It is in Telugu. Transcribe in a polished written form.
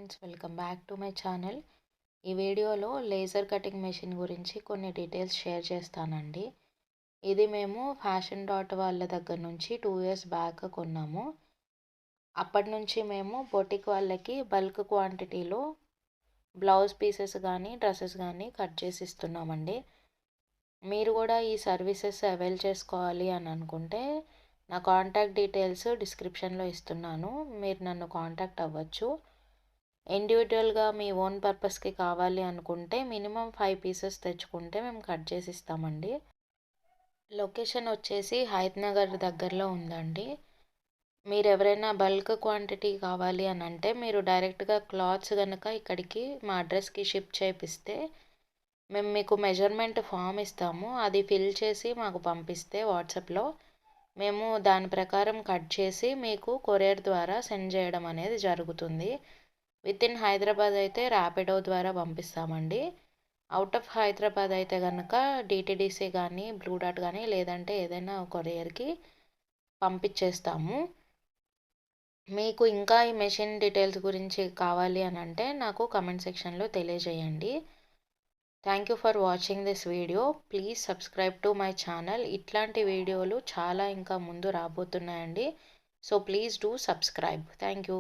Friends, welcome back to my channel. ఈ వీడియోలో లేజర్ కటింగ్ మెషిన్ గురించి కొన్ని డీటెయిల్స్ షేర్ చేస్తానండి. ఇది మేము ఫ్యాషన్ డాట్ వాళ్ళ దగ్గర నుంచి 2 ఇయర్స్ బ్యాక్ కొన్నాము. అప్పటి నుంచి మేము బొటిక్ వాళ్ళకి బల్క్ క్వాంటిటీలో బ్లౌజ్ పీసెస్ కానీ డ్రెస్సెస్ కానీ కట్ చేసి ఇస్తున్నామండి. మీరు కూడా ఈ సర్వీసెస్ అవైల్ చేసుకోవాలి అని అనుకుంటే నా కాంటాక్ట్ డీటెయిల్స్ డిస్క్రిప్షన్లో ఇస్తున్నాను. మీరు నన్ను కాంటాక్ట్ అవ్వచ్చు. ఇండివిజువల్గా మీ ఓన్ పర్పస్కి కావాలి అనుకుంటే మినిమం 5 పీసెస్ తెచ్చుకుంటే మేము కట్ చేసి ఇస్తామండి. లొకేషన్ వచ్చేసి హైదనగర్ దగ్గరలో ఉందండి. మీరు ఎవరైనా బల్క్ క్వాంటిటీ కావాలి అని అంటే మీరు డైరెక్ట్గా క్లాత్స్ కనుక ఇక్కడికి మా అడ్రస్కి షిప్ చేపిస్తే మేము మీకు మెజర్మెంట్ ఫామ్ ఇస్తాము. అది ఫిల్ చేసి మాకు పంపిస్తే వాట్సాప్లో మేము దాని ప్రకారం కట్ చేసి మీకు కొరియర్ ద్వారా సెండ్ చేయడం అనేది జరుగుతుంది. విత్ ఇన్ హైదరాబాద్ అయితే ర్యాపిడో ద్వారా పంపిస్తామండి. అవుట్ ఆఫ్ హైదరాబాద్ అయితే కనుక డిటీడీసీ కానీ బ్లూ డాట్ కానీ లేదంటే ఏదైనా కొరియర్కి పంపించేస్తాము. మీకు ఇంకా ఈ మెషిన్ డీటెయిల్స్ గురించి కావాలి అని అంటే నాకు కమెంట్ సెక్షన్లో తెలియజేయండి. Thank you for watching this video. Please subscribe to my channel. ఇట్లాంటి వీడియోలు చాలా ఇంకా ముందు రాబోతున్నాయండి. So please do subscribe. Thank you.